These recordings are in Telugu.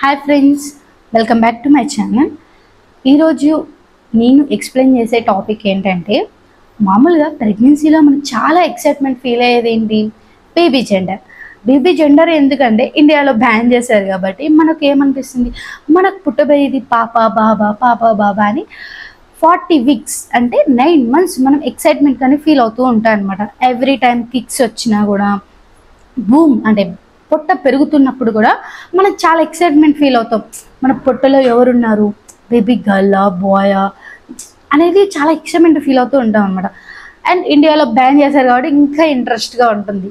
Hi friends, welcome back to my channel. ఈరోజు నేను ఎక్స్ప్లెయిన్ చేసే టాపిక్ ఏంటంటే, మామూలుగా ప్రెగ్నెన్సీలో మనకు చాలా ఎక్సైట్మెంట్ ఫీల్ అయ్యేది ఏంటి? Baby gender. బేబీ జెండర్ ఎందుకంటే ఇండియాలో బ్యాన్ చేశారు కాబట్టి మనకు ఏమనిపిస్తుంది, మనకు పుట్టబోయేది పాప బాబా అని 40 వీక్స్ అంటే 9 months మనం ఎక్సైట్మెంట్ కానీ ఫీల్ అవుతూ ఉంటాం అనమాట. ఎవ్రీ టైం కిక్స్ వచ్చినా కూడా బూమ్ అంటే పొట్ట పెరుగుతున్నప్పుడు కూడా మనం చాలా ఎక్సైట్మెంట్ ఫీల్ అవుతాం. మన పొట్టలో ఎవరున్నారు, బేబీ గర్లా బాయా అనేది చాలా ఎక్సైట్మెంట్ ఫీల్ అవుతూ ఉంటాం అనమాట. అండ్ ఇండియాలో బ్యాన్ చేశారు కాబట్టి ఇంకా ఇంట్రెస్ట్గా ఉంటుంది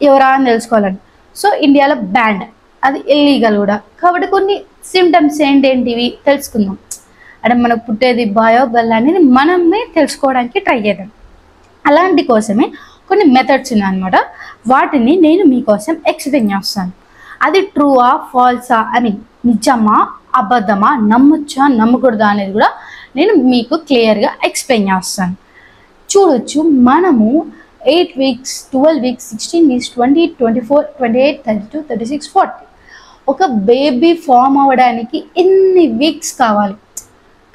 ఎవరా అని తెలుసుకోవాలని. సో ఇండియాలో బ్యాండ్, అది ఇల్లీగల్ కూడా కాబట్టి కొన్ని సిమ్టమ్స్ ఏంటేంటివి తెలుసుకుందాం. అంటే మనకు పుట్టేది బాయో గర్ల్ అనేది మనమే తెలుసుకోవడానికి ట్రై చేద్దాం. అలాంటి కోసమే కొన్ని మెథడ్స్ ఉన్నాయన్నమాట. వాటిని నేను మీకోసం ఎక్స్ప్లెయిన్ చేస్తాను. అది ట్రూవా ఫాల్సా, ఐ మీన్ నిజమా అబద్ధమా, నమ్మొచ్చా నమ్మకూడదా అనేది కూడా నేను మీకు క్లియర్గా ఎక్స్ప్లెయిన్ చేస్తాను. చూడొచ్చు, మనము 8 weeks, 12 weeks, 16 weeks, 20, 24, 28, 32, 36, 40 ఒక బేబీ ఫామ్ అవ్వడానికి ఎన్ని వీక్స్ కావాలి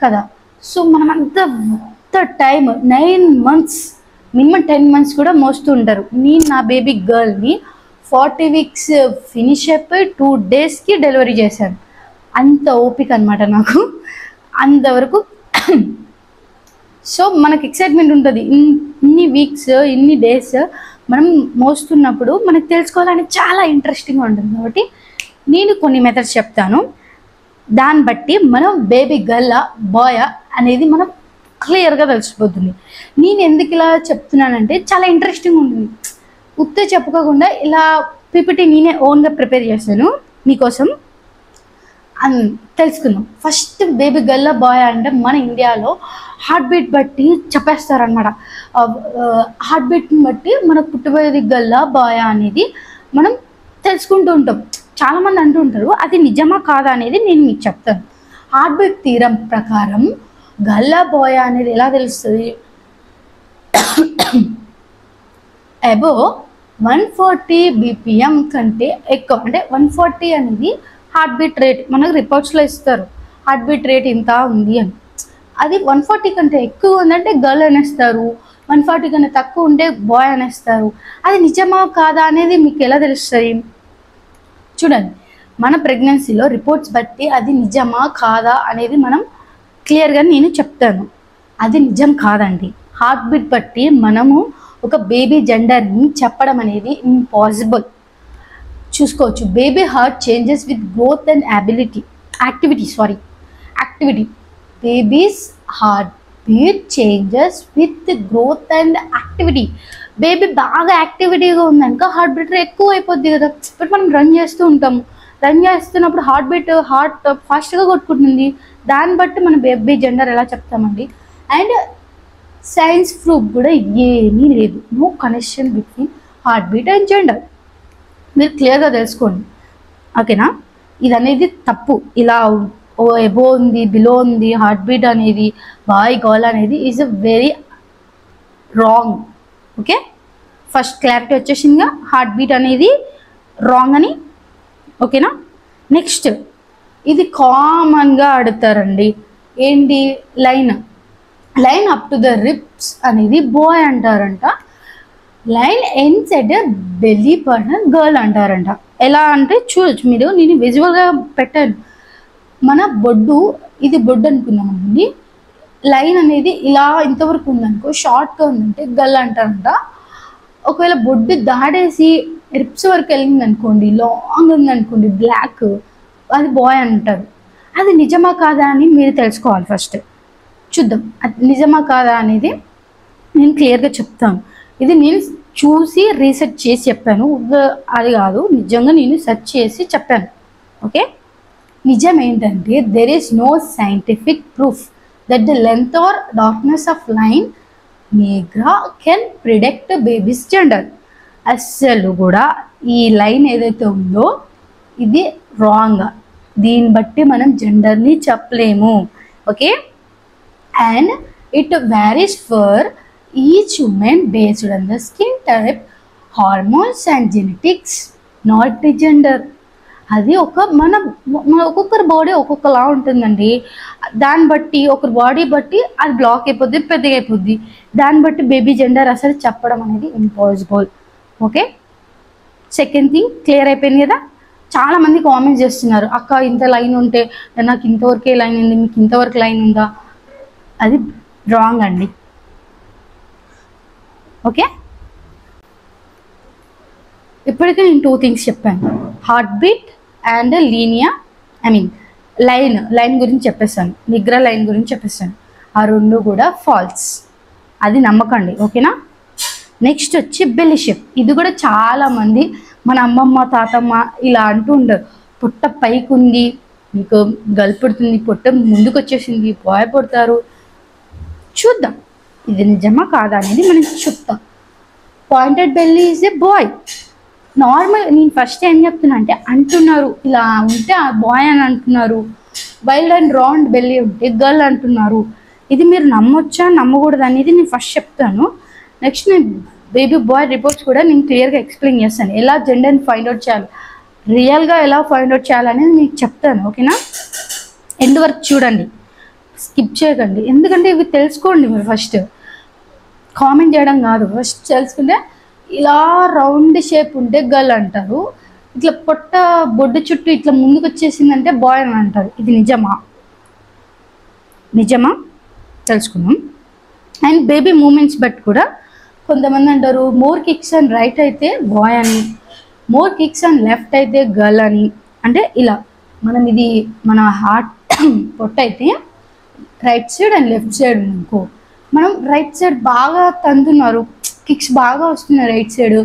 కదా. సో మనం అంత టైం 9 months, మినిమం 10 months కూడా మోస్తూ ఉంటారు. నేను నా బేబీ గర్ల్ని 40 weeks ఫినిష్ అయిపోయి 2 daysకి డెలివరీ చేశాను. అంత ఓపిక అనమాట నాకు అంతవరకు. సో మనకు ఎక్సైట్మెంట్ ఉంటుంది. ఇన్ని వీక్స్ ఇన్ని డేస్ మనం మోస్తున్నప్పుడు మనకు తెలుసుకోవాలని చాలా ఇంట్రెస్టింగ్గా ఉంటుంది. కాబట్టి నేను కొన్ని మెథడ్స్ చెప్తాను. దాన్ని బట్టి మనం బేబీ గర్లా బాయా అనేది మనం క్లియర్గా తెలిసిపోతుంది. నేను ఎందుకు ఇలా చెప్తున్నానంటే చాలా ఇంట్రెస్టింగ్ ఉంటుంది. ఉత్తే చెప్పుకోకుండా ఇలా పిపిటి నేనే ఓన్గా ప్రిపేర్ చేశాను మీకోసం తెలుసుకుందాం. ఫస్ట్ బేబీ గర్ల్ బాయ్ అంటే మన ఇండియాలో హార్ట్ బీట్ బట్టి చెప్పేస్తారనమాట. హార్ట్ బీట్ని బట్టి మనకు పుట్టబోయేది గర్ల్ బాయ్ అనేది మనం తెలుసుకుంటూ ఉంటాం. చాలామంది అంటూ ఉంటారు, అది నిజమా కాదా అనేది నేను మీకు చెప్తాను. హార్ట్ బీట్ థీరం ప్రకారం గర్ల్ బాయ్ అనేది ఎలా తెలుస్తుంది? అబో 140 BPM కంటే ఎక్కువ, అంటే 140 అనేది హార్ట్ బీట్ రేట్ మనకు రిపోర్ట్స్లో ఇస్తారు. హార్ట్ బీట్ రేట్ ఇంత ఉంది అని. అది 140 కంటే ఎక్కువ ఉందంటే గర్ల్ అనేస్తారు, 140 కన్నా తక్కువ ఉంటే బాయ్ అనేస్తారు. అది నిజమా కాదా అనేది మీకు ఎలా తెలుస్తుంది? చూడండి, మన ప్రెగ్నెన్సీలో రిపోర్ట్స్ బట్టి అది నిజమా కాదా అనేది మనం క్లియర్గా నేను చెప్తాను. అది నిజం కాదండి. హార్ట్ బీట్ బట్టి మనము ఒక బేబీ జెండర్ని చెప్పడం అనేది ఇంపాసిబుల్. చూసుకోవచ్చు, baby heart changes with growth and activity. Babies heart beat changes with growth and activity. Baby బాగా యాక్టివిటీగా ఉందనుక హార్ట్ బీట్ ఎక్కువ అయిపోద్ది కదా. బట్ మనం రన్ చేస్తూ ఉంటాము, రన్ చేస్తున్నప్పుడు హార్ట్ ఫాస్ట్గా కొట్టుకుంటుంది. దాన్ని బట్టి మన బేబీ జెండర్ ఎలా చెప్తామండి. అండ్ సైన్స్ ప్రూఫ్ కూడా ఏమీ లేదు. No connection between heart beat and gender. మీరు క్లియర్గా తెలుసుకోండి, ఓకేనా? ఇది అనేది తప్పు. ఇలా ఎబో ఉంది బిలో ఉంది హార్ట్ బీట్ అనేది బాయ్ గర్ల్ అనేది is a very wrong. Okay, first clarity వచ్చేసిందిగా, హార్ట్ బీట్ అనేది రాంగ్ అని. ఓకేనా? నెక్స్ట్, ఇది కామన్గా అడుగుతారండి, ఏంటి? Line up to the ribs అనేది బాయ్ అంటారంట. Line ends at belly button girl అంటారంట. ఎలా అంటే చూడొచ్చు మీరు, నేను విజువల్గా పెట్టాను. మన బొడ్డు, ఇది బొడ్డు అనుకుందాం అండి. లైన్ అనేది ఇలా ఇంతవరకు ఉందనుకో, షార్ట్గా ఉందంటే గర్ల్ అంటారంట. ఒకవేళ బొడ్డు దాడేసి రిప్స్ వరకు వెళ్ళింది అనుకోండి, లాంగ్ ఉందనుకోండి బ్లాక్, అది బాయ్ అంటారు. అది నిజమా కాదా అని మీరు తెలుసుకోవాలి. ఫస్ట్ చూద్దాం అది నిజమా కాదా అనేది నేను క్లియర్గా చెప్తాను. ఇది నేను చూసి రీసెర్చ్ చేసి చెప్పాను, అది కాదు, నిజంగా నేను సెర్చ్ చేసి చెప్పాను. ఓకే, నిజం ఏంటంటే there is no scientific proof that the length or darkness of line nigra can predict baby's gender. అస్సలు కూడా ఈ లైన్ ఏదైతే ఉందో ఇది రాంగ్. దీన్ని బట్టి మనం జెండర్ని చెప్పలేము. Okay, and it varies for each women based on the skin type, hormones and genetics, not the gender. అది మన ఒక్కొక్కరి బాడీ ఒక్కొక్కలా ఉంటుందండి. దాన్ని బట్టి ఒకరి బాడీ బట్టి అది బ్లాక్ అయిపోద్ది, పెద్దగా అయిపోద్ది. దాన్ని బట్టి బేబీ జెండర్ అసలు చెప్పడం అనేది impossible. Okay, second thing clear అయిపోయింది కదా. చాలా మంది కామెంట్స్ చేస్తున్నారు, అక్క ఇంత లైన్ ఉంటే నాకు ఇంతవరకే లైన్ ఉంది, మీకు ఇంతవరకు లైన్ ఉందా? అది రాంగ్ అండి. ఓకే, ఇప్పటికే నేను 2 థింగ్స్ చెప్పాను, heart beat and Linea, line గురించి చెప్పేస్తాను, నిగ్ర లైన్ గురించి చెప్పేస్తాను. ఆ 2 కూడా ఫాల్స్, అది నమ్మకండి. ఓకేనా. నెక్స్ట్ వచ్చి బెల్లి షేప్. ఇది కూడా చాలామంది మన అమ్మమ్మ తాతమ్మ ఇలా అంటూ ఉండరు, పొట్ట పైకి ఉంది, మీకు గల్పుడుతుంది, పొట్ట ముందుకు వచ్చేసింది, బాయ్ పుడతారు. చూద్దాం ఇది నిజమా కాదా అనేది మనం చూద్దాం. Pointed belly is a boy. Normal నేను ఫస్ట్ ఏం చెప్తున్నా అంటే అంటున్నారు, ఇలా ఉంటే ఆ బాయ్ అని అంటున్నారు. వైల్డ్ అండ్ రౌండ్ బెల్లీ ఉంటే గర్ల్ అంటున్నారు. ఇది మీరు నమ్మొచ్చా నమ్మకూడదు అనేది నేను ఫస్ట్ చెప్తాను. నెక్స్ట్ నేను బేబీ బాయ్ రిపోర్ట్స్ కూడా నేను క్లియర్గా ఎక్స్ప్లెయిన్ చేస్తాను, ఎలా జెండర్ని ఫైండ్ అవుట్ చేయాలి, రియల్గా ఎలా ఫైండ్ అవుట్ చేయాలనేది మీకు చెప్తాను. ఓకేనా. ఎండ్ వరకు చూడండి, స్కిప్ చేయకండి, ఎందుకంటే ఇవి తెలుసుకోండి. మీరు ఫస్ట్ కామెంట్ చేయడం కాదు, ఫస్ట్ తెలుసుకుంటే ఇలా రౌండ్ షేప్ ఉంటే గర్ల్ అంటారు, ఇట్లా పొట్ట బొడ్డు చుట్టూ ఇట్లా ముందుకు వచ్చేసిందంటే బాయ్ అని అంటారు. ఇది నిజమా తెలుసుకున్నాం. అండ్ బేబీ మూమెంట్స్ బట్టి కూడా కొంతమంది అంటారు, మోర్ కిక్స్ అండ్ రైట్ అయితే బాయ్ అని, మోర్ కిక్స్ అండ్ లెఫ్ట్ అయితే గర్ల్ అని. అంటే ఇలా మనం ఇది మన హార్ట్ పొట్ట అయితే right side and left side అనుకో, మనం రైట్ సైడ్ బాగా తంతున్నారు, కిక్స్ బాగా వస్తున్నాయి రైట్ సైడ్,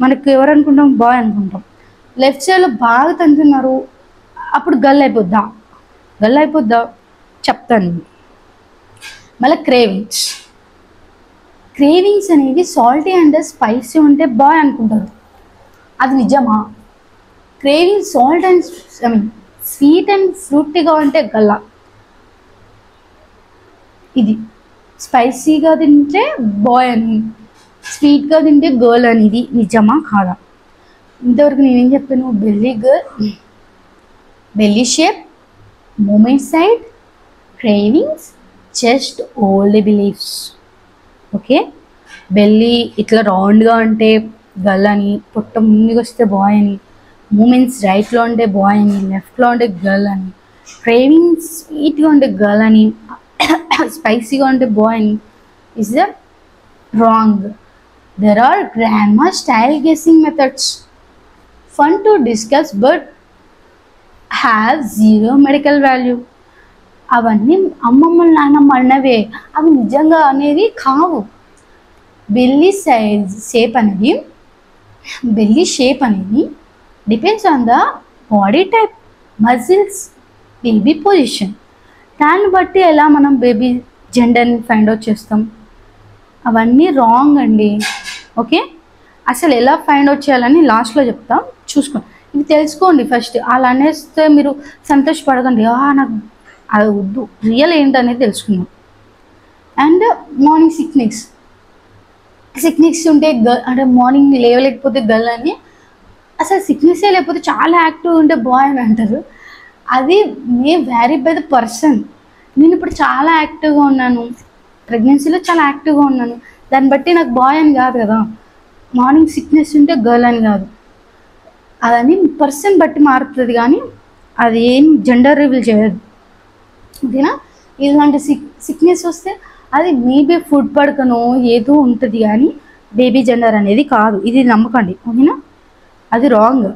మనకు ఎవరు అనుకుంటాం, బాయ్ అనుకుంటాం. లెఫ్ట్ సైడ్లో బాగా తంతున్నారు, అప్పుడు గర్ల్ అయిపోద్దా చెప్తాను. మళ్ళీ క్రేవింగ్స్ అనేవి సాల్టీ అండ్ స్పైసీ ఉంటే బాయ్ అనుకుంటారు. అది నిజమా? క్రేవింగ్స్ స్వీట్ అండ్ ఫ్రూటీగా ఉంటే గల్ల, ఇది స్పైసీగా తింటే బాయ్ అని, స్వీట్గా తింటే గర్ల్ అని. ఇది నిజమా కాదా? ఇంతవరకు నేనేం చెప్పాను, belly shape, movement side, cravings, chest, old beliefs. Okay, belly ఇట్లా రౌండ్గా ఉంటే గర్ల్ అని, పొట్ట ముందుకు వస్తే బాయ్ అని, మూమెంట్స్ రైట్లో ఉంటే బాయ్ అని, లెఫ్ట్లో ఉంటే గర్ల్ అని, క్రేవింగ్స్ స్వీట్గా ఉంటే గర్ల్ అని, స్పైసీగా ఉంటే బాయ్ అని. Is the wrong. There are grandma style guessing methods, fun to discuss but have zero medical value. అవన్నీ అమ్మమ్మ నాన్నమ్మ అన్నవే, అవి నిజంగా అనేది కావు. బెల్లీ షేప్ అనేది depends on the body type, muscles, baby position. దాన్ని బట్టి ఎలా మనం బేబీ జెండర్ని ఫైండ్ అవుట్ చేస్తాం, అవన్నీ రాంగ్ అండి. ఓకే, అసలు ఎలా ఫైండ్ అవుట్ చేయాలని లాస్ట్లో చెప్తాం, చూసుకోండి. ఇవి తెలుసుకోండి ఫస్ట్. అలా అనేస్తే మీరు సంతోషపడకండి, నాకు అది వద్దు, రియల్ ఏంటనేది తెలుసుకుందాం. అండ్ మార్నింగ్ సిక్నెస్ ఉంటే అంటే మార్నింగ్ లేవలేకపోతే గర్ల్ అని, అసలు సిక్నెస్సే లేకపోతే చాలా యాక్టివ్ ఉంటే బాయ్ అని అంటారు. అది వ్యారీ బై ద పర్సన్. నేను ఇప్పుడు చాలా యాక్టివ్గా ఉన్నాను, ప్రెగ్నెన్సీలో చాలా యాక్టివ్గా ఉన్నాను, దాన్ని బట్టి నాకు బాయ్ అని కాదు కదా. మార్నింగ్ సిక్నెస్ ఉంటే గర్ల్ అని కాదు, అదని పర్సన్ బట్టి మారుతుంది, కానీ అది ఏం జెండర్ రివీల్ చేయదు. ఓకేనా. ఇలాంటి సిక్నెస్ వస్తే అది మేబీ ఫుడ్ పడకనో ఏదో ఉంటుంది, కానీ బేబీ జెండర్ అనేది కాదు. ఇది నమ్మకండి. ఓకేనా, అది రాంగ్.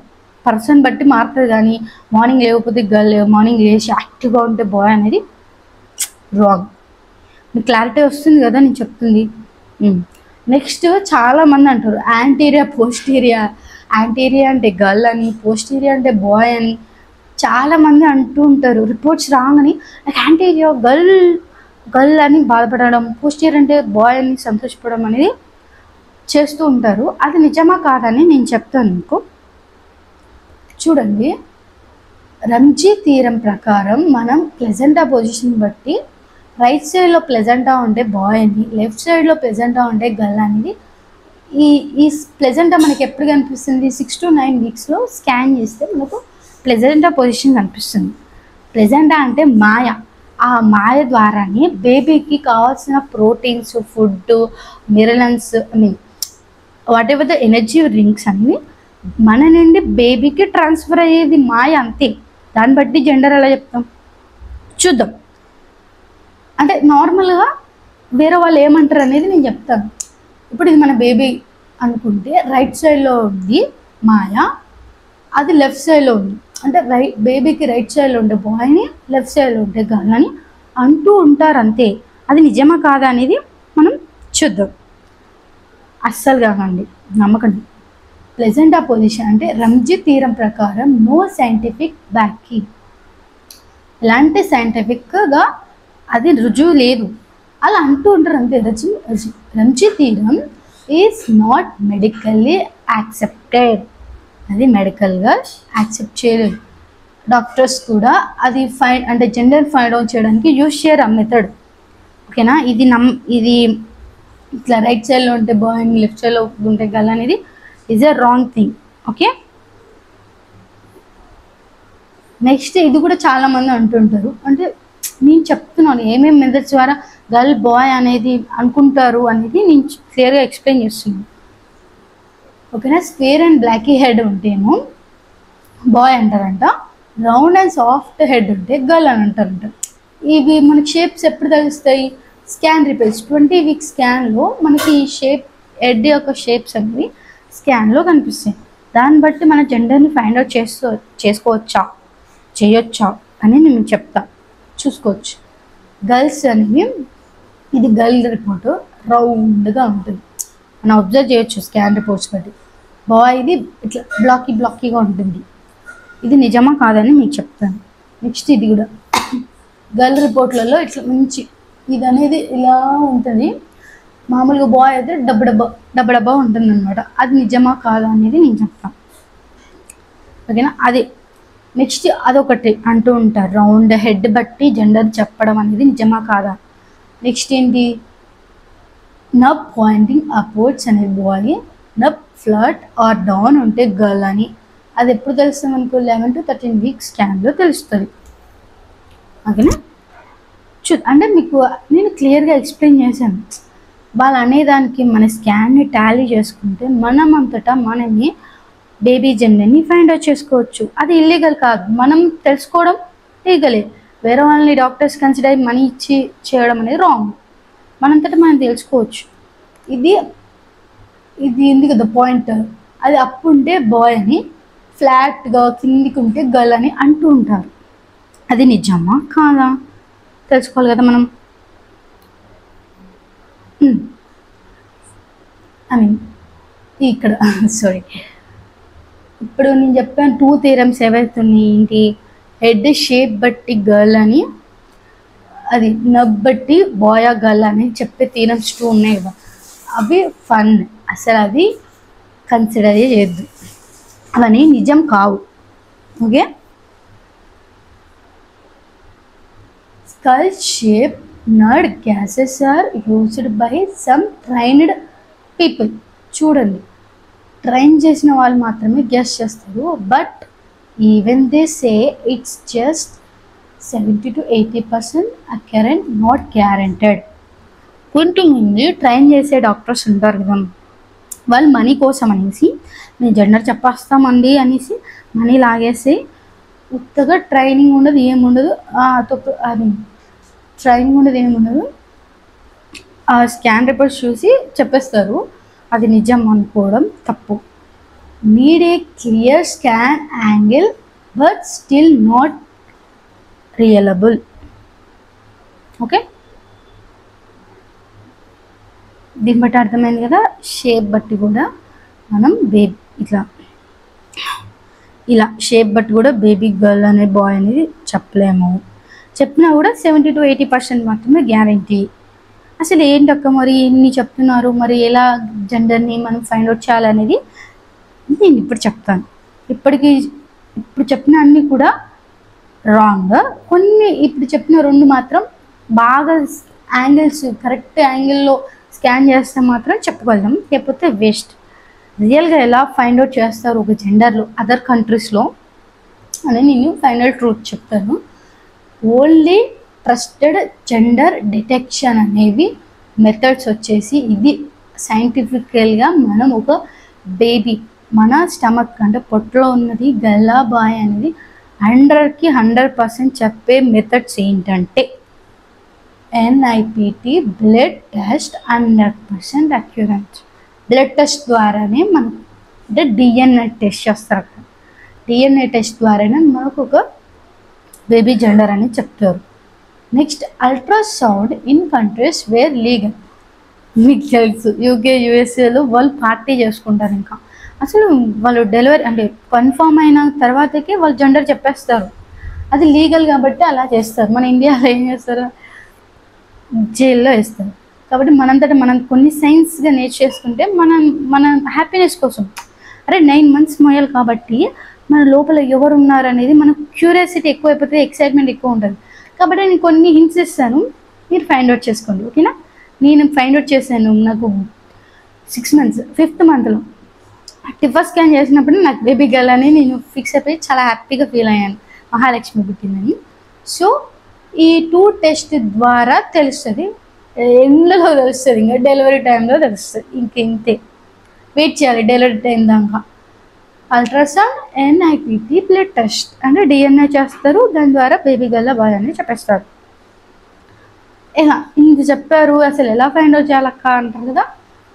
పర్సన్ బట్టి మారుతుంది, కానీ మార్నింగ్ లేకపోతే గర్ల్, మార్నింగ్ లేచి యాక్టివ్గా ఉంటే బాయ్ అనేది రాంగ్. మీకు క్లారిటీ వస్తుంది కదా నేను చెప్తుంది. నెక్స్ట్ చాలామంది అంటారు యాంటీరియా అంటే గర్ల్ అని, పోస్టీరియా అంటే బాయ్ అని చాలామంది అంటూ ఉంటారు. రిపోర్ట్స్ రాగానే నాకు యాంటీరియా గర్ల్ అని బాధపడడం, పోస్టీరియర్ అంటే బాయ్ అని సంతోషపడడం అనేది చేస్తూ ఉంటారు. అది నిజమా కాదని నేను చెప్తాను మీకు. చూడండి, రంజీ థీరం ప్రకారం మనం ప్లెజెంటా పొజిషన్ బట్టి రైట్ సైడ్లో ప్లెజెంటా ఉంటే బాయ్ అని, లెఫ్ట్ సైడ్లో ప్లెజెంటా ఉంటే గర్ల్ అనేది. ఈ ప్లెజెంటా మనకి ఎప్పుడు కనిపిస్తుంది, 6 to 9 వీక్స్లో స్కాన్ చేస్తే మనకు ప్లెజెంటా పొజిషన్ కనిపిస్తుంది. ప్లెజెంటా అంటే మాయ. ఆ మాయ ద్వారానే బేబీకి కావాల్సిన proteins, food, minerals, what ever the energy drinks అన్ని మన నుండి బేబీకి ట్రాన్స్ఫర్ అయ్యేది మాయ, అంతే. దాన్ని బట్టి జెండర్ ఎలా చెప్తాం చూద్దాం. అంటే నార్మల్గా వేరే వాళ్ళు ఏమంటారు అనేది నేను చెప్తాను. ఇప్పుడు ఇది మన బేబీ అనుకుంటే రైట్ సైడ్లో ఉంది మాయ, అది లెఫ్ట్ సైడ్లో ఉంది. అంటే బేబీకి రైట్ సైడ్లో ఉండే బాయ్ని, లెఫ్ట్ సైడ్లో ఉండే గర్ల్ అని అంటూ ఉంటారు, అంతే. అది నిజమా కాదా అనేది మనం చూద్దాం. అస్సలు కాకండి, నమ్మకండి. ప్లెజెంటా పొజిషన్ అంటే రంజీ తీరం ప్రకారం నో సైంటిఫిక్ బ్యాకింగ్, ఎలాంటి సైంటిఫిక్గా అది రుజువు లేదు, అలా అంటూ ఉంటారు అంతే. రంజీ తీరం ఈజ్ నాట్ మెడికల్లీ యాక్సెప్టెడ్, అది మెడికల్గా యాక్సెప్ట్ చేయలేదు. డాక్టర్స్ కూడా అది అంటే జెండర్ ఫైండ్ అవుట్ చేయడానికి యూజ్ చేయరు ఆ మెథడ్, ఓకేనా. ఇది ఇట్లా రైట్ సైడ్లో ఉంటే బాయ్, లెఫ్ట్ సైడ్లో ఉంటే గర్ల్ అనేది is a wrong thing, okay. Next ఇది కూడా చాలామంది అంటుంటారు, అంటే నేను చెప్తున్నాను ఏమేమి మెథడ్స్ ద్వారా గర్ల్ బాయ్ అనేది అనుకుంటారు అనేది నేను క్లియర్గా ఎక్స్ప్లెయిన్ చేస్తున్నాను, ఓకేనా. స్క్వేర్ అండ్ బ్లాకీ హెడ్ ఉంటేమో బాయ్ అంటారంట, రౌండ్ అండ్ సాఫ్ట్ హెడ్ ఉంటే గర్ల్ అని అంటారంట. ఇవి మనకి షేప్స్ ఎప్పుడు తెలుస్తాయి? స్కాన్ రిపోర్ట్స్ 20 వీక్ స్కాన్లో మనకి ఈ హెడ్ యొక్క షేప్స్ అనేవి స్కాన్లో కనిపిస్తాయి. దాన్ని బట్టి మన జెండర్ని ఫైండ్ అవుట్ చేసుకోవచ్చా, చేయొచ్చా అని నేను చెప్తా, చూసుకోవచ్చు. గర్ల్స్ అనేవి ఇది గర్ల్ రిపోర్ట్ రౌండ్గా ఉంటుంది, మనం అబ్జర్వ్ చేయొచ్చు స్కాన్ రిపోర్ట్స్ బట్టి. బాయ్ ఇది ఇట్లా బ్లాకీగా ఉంటుంది. ఇది నిజమా కాదని మీకు చెప్తాను. నెక్స్ట్ ఇది కూడా గర్ల్ రిపోర్ట్లలో ఇట్లా మంచి ఇది అనేది ఇలా ఉంటుంది, మామూలుగా బాయ్ అయితే డబ్బా ఉంటుంది అనమాట. అది నిజమా కాదా అనేది నేను చెప్తాను, ఓకేనా. అది నెక్స్ట్ అదొకటి అంటూ ఉంటారు, రౌండ్ హెడ్ బట్టి జెండర్ చెప్పడం అనేది నిజమా కాదా. నెక్స్ట్ ఏంటి? నబ్ పాయింటింగ్ అప్వర్డ్స్ అనేది బాయ్, నబ్ ఫ్లట్ ఆర్ డౌన్ ఉంటే గర్ల్ అని. అది ఎప్పుడు తెలుస్తుంది మనకు? 11 to 13 వీక్స్ స్కాన్లో తెలుస్తుంది, ఓకేనా. అంటే మీకు నేను క్లియర్గా ఎక్స్ప్లెయిన్ చేశాను. వాళ్ళు అనేదానికి మన స్కాన్ని టాలీ చేసుకుంటే మనం అంతటా మనని బేబీ జెండర్ని ఫైండ్ అవుట్ చేసుకోవచ్చు. అది ఇల్లీగల్ కాదు, మనం తెలుసుకోవడం లీగలే. వేరే వాళ్ళని డాక్టర్స్ కన్సిడర్ మనీ ఇచ్చి చేయడం అనేది రాంగ్. మనంతటా మనం తెలుసుకోవచ్చు. ఇది ఉంది కదా పాయింట్, అది అప్ ఉంటే బాయ్ అని, ఫ్లాట్గా కిందికి ఉంటే గర్ల్ అని అంటూ ఉంటారు. అది నిజమా కాదా తెలుసుకోవాలి కదా మనం. ఇక్కడ సారీ, ఇప్పుడు నేను చెప్పాను 2 థీరమ్స్ ఏవైతున్నాయి ఏంటి? హెడ్ షేప్ బట్టి గర్ల్ అని, అది నబ్ బట్టి బాయ్ ఆ గర్ల్ అని చెప్పే థీరమ్స్ 2 ఉన్నాయి కదా, అవి ఫన్. అసలు అది కన్సిడర్ చేయొద్దు, అవన్నీ నిజం కావు, okay. Skull shape nerd guesses are used by some trained people. చూడండి, ట్రైన్ చేసిన వాళ్ళు మాత్రమే గెస్ చేస్తారు, but even they say it's just 70 to 80% accurate, not guaranteed. కొంతమంది ట్రైన్ చేసే డాక్టర్స్ ఉంటారు కదా, వాళ్ళు మనీ కోసం అనేసి మేము జెండర్ చెప్పేస్తామండి అనేసి మనీ లాగేసి కొత్తగా ట్రైనింగ్ ఉండదు, ఏముండదు, అది ట్రైనింగ్ ఉండదు, ఏముండదు, ఆ స్కాన్ రిపోర్ట్స్ చూసి చెప్పేస్తారు. అది నిజం అనుకోవడం తప్పు. Need a clear scan angle but still not reliable, okay. దీన్ని బట్టి అర్థమైంది కదా. షేప్ బట్టి కూడా మనం ఇలా షేప్ బట్టి కూడా బేబీ గర్ల్ అనే బాయ్ అనేది చెప్పలేము. చెప్పినా కూడా 70 to 80% మాత్రమే గ్యారంటీ. అసలు ఏంటక్క మరి ఇన్ని చెప్తున్నారు, మరి ఎలా జెండర్ని మనం ఫైండ్ అవుట్ చేయాలనేది నేను ఇప్పుడు చెప్తాను. ఇప్పుడు చెప్పిన అన్నీ కూడా రాంగ్, కొన్ని ఇప్పుడు చెప్పిన 2 మాత్రం బాగా యాంగిల్స్ కరెక్ట్ యాంగిల్లో స్కాన్ చేస్తే మాత్రం చెప్పగలం, లేకపోతే వేస్ట్. రియల్గా ఎలా ఫైండ్ అవుట్ చేస్తారు ఒక జెండర్లో అదర్ కంట్రీస్లో అని నేను ఫైనల్ ట్రూత్ చెప్తాను. ఓన్లీ ట్రస్టెడ్ జెండర్ డిటెక్షన్ అనేవి మెథడ్స్ వచ్చేసి ఇది సైంటిఫికల్గా మనం ఒక బేబీ మన స్టమక్ అంటే పొట్టలో ఉన్నది గర్ల్ బాయ్ అనేది 100కి 100% చెప్పే మెథడ్స్ ఏంటంటే NIPT blood test 100% accurate. Blood test ద్వారానే మనకు అంటే DNA టెస్ట్ చేస్తారు. DNA టెస్ట్ ద్వారానే మనకు ఒక బేబీ జెండర్ అని చెప్తారు. Next ultrasound in countries where legal. మీకు తెలుసు UK USAలో వాళ్ళు పార్టీ చేసుకుంటారు. ఇంకా అసలు వాళ్ళు డెలివరీ అంటే కన్ఫర్మ్ అయిన తర్వాతకే వాళ్ళు జెండర్ చెప్పేస్తారు. అది లీగల్ కాబట్టి అలా చేస్తారు. మన ఇండియాలో ఏం చేస్తారు, జైల్లో వేస్తారు. కాబట్టి మనంతటా మనం కొన్ని సైన్స్గా నేర్చేసుకుంటే మన హ్యాపీనెస్ కోసం అరే 9 months మోయాలి కాబట్టి మన లోపల ఎవరు ఉన్నారు అనేది మనకు క్యూరియాసిటీ ఎక్కువ అయిపోతుంది, ఎక్సైట్మెంట్ ఎక్కువ ఉంటుంది. కాబట్టి నేను కొన్ని హింట్స్ ఇస్తాను, మీరు ఫైండ్ అవుట్ చేసుకోండి. ఓకేనా? నేను ఫైండ్ అవుట్ చేశాను. నాకు 6 months 5th monthలో టిఫర్ స్కాన్ చేసినప్పుడు నాకు బేబీ గర్ల్ అని నేను ఫిక్స్ అయిపోయి చాలా హ్యాపీగా ఫీల్ అయ్యాను, మహాలక్ష్మి పుట్టిందని. సో ఈ 2 టెస్ట్ ద్వారా తెలుస్తుంది, ఎండ్లలో తెలుస్తుంది, ఇంకా డెలివరీ టైంలో తెలుస్తుంది. ఇంతే వెయిట్ చేయాలి డెలివరీ టైం దాకా. అల్ట్రాసౌండ్, NIPT, బ్లడ్ టెస్ట్ అంటే DNA చేస్తారు, దాని ద్వారా బేబీ గర్ల్ బాయ్ అని చెప్పేస్తారు. ఇలా ఇంక చెప్పారు, అసలు ఎలా ఫైండ్ అవుట్ చేయాలక్క అంటారు కదా.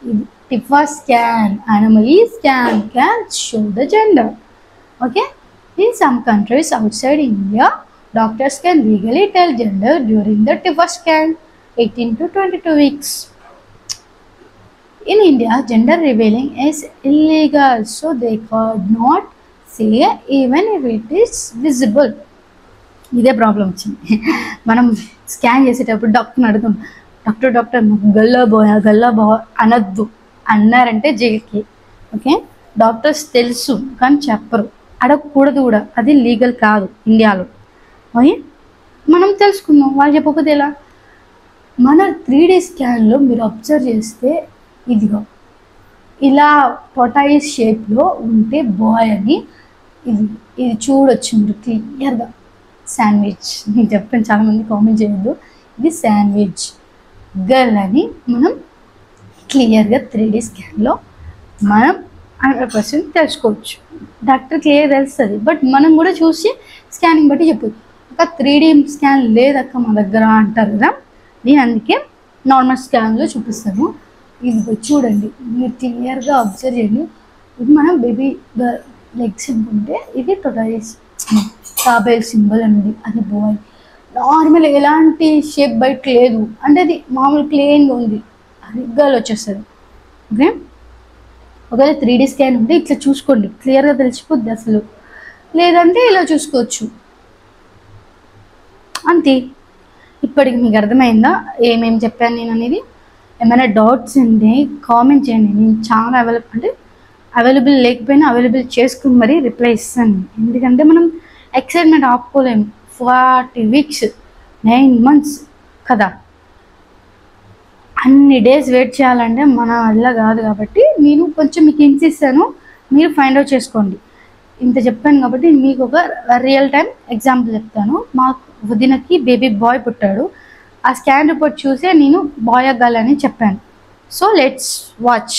ఇది టిఫర్ scan, anomaly scan can show the gender. Okay, in some countries outside India, doctors can legally tell gender during the tiffer scan 18 to 22 weeks. In India, gender revealing is illegal, so they could not say even if it is visible. ఇదే ప్రాబ్లం వచ్చింది. మనం స్కాన్ చేసేటప్పుడు డాక్టర్ని అడుగుతాం, డాక్టర్ నాకు గల్లా బాయ్ అనద్దు అన్నారంటే జైలుకి. ఓకే, డాక్టర్స్ తెలుసు కానీ చెప్పరు, అడగకూడదు కూడా, అది లీగల్ కాదు ఇండియాలో. ఓకే, మనం తెలుసుకుందాం, వాళ్ళు చెప్పకపోతే ఎలా. మన 3D స్కాన్లో మీరు అబ్జర్వ్ చేస్తే ఇదిగో ఇలా పొటాయిస్ షేప్లో ఉంటే బాయ్ అని ఇది చూడొచ్చు మీరు క్లియర్గా. శాండ్విచ్ నేను చెప్పాను, చాలామంది కామెంట్ చేయొద్దు, ఇది శాండ్విచ్. గర్ల్ అని మనం క్లియర్గా 3D స్కాన్లో మనం 100% తెలుసుకోవచ్చు. డాక్టర్ క్లియర్ తెలుస్తుంది, బట్ మనం కూడా చూసి స్కానింగ్ బట్టి చెప్పొచ్చు. ఒక 3D స్కాన్ లేదక్క మా దగ్గర అంటారు కదా, నేను అందుకే నార్మల్ స్కాన్లో చూపిస్తాను. ఇది చూడండి, మీరు క్లియర్గా అబ్జర్వ్ చేయండి. ఇది మనం బేబీ లెగ్స్ అనుకుంటే ఇది టొటాయిస్ తాబేల్ సింబల్ అనేది, అది బాయ్. నార్మల్ ఎలాంటి షేప్ బయట లేదు, అంటే అది మామూలు ప్లెయిన్గా ఉంది, అది గర్ల్ వచ్చేస్తుంది. ఓకే, ఒకవేళ 3D స్కాన్ ఉంటే ఇట్లా చూసుకోండి, క్లియర్గా తెలిసిపోద్ది. అసలు లేదంటే ఇలా చూసుకోవచ్చు, అంతే. ఇప్పటికి మీకు అర్థమైందా ఏమేమి చెప్పాను నేను అనేది? ఏమైనా డౌట్స్ ఉంటే కామెంట్ చేయండి, నేను చాలా అవైలబుల్ లేకపోయినా అవైలబుల్ చేసుకుని మరీ రిప్లై ఇస్తాను. ఎందుకంటే మనం ఎక్సైట్మెంట్ ఆపుకోలేము. 40 weeks 9 months కదా, అన్ని డేస్ వెయిట్ చేయాలంటే మన వల్ల కాదు. కాబట్టి నేను కొంచెం మీకు హింట్స్ ఇస్తాను, మీరు ఫైండ్ అవుట్ చేసుకోండి. ఇంత చెప్పాను కాబట్టి మీకు ఒక రియల్ టైం ఎగ్జాంపుల్ చెప్తాను. మా వదినకి బేబీ బాయ్ పుట్టాడు, ఆ స్కాన్ రిపోర్ట్ చూసే నేను బాయ్ గర్ల్ అని చెప్పాను. So let's watch.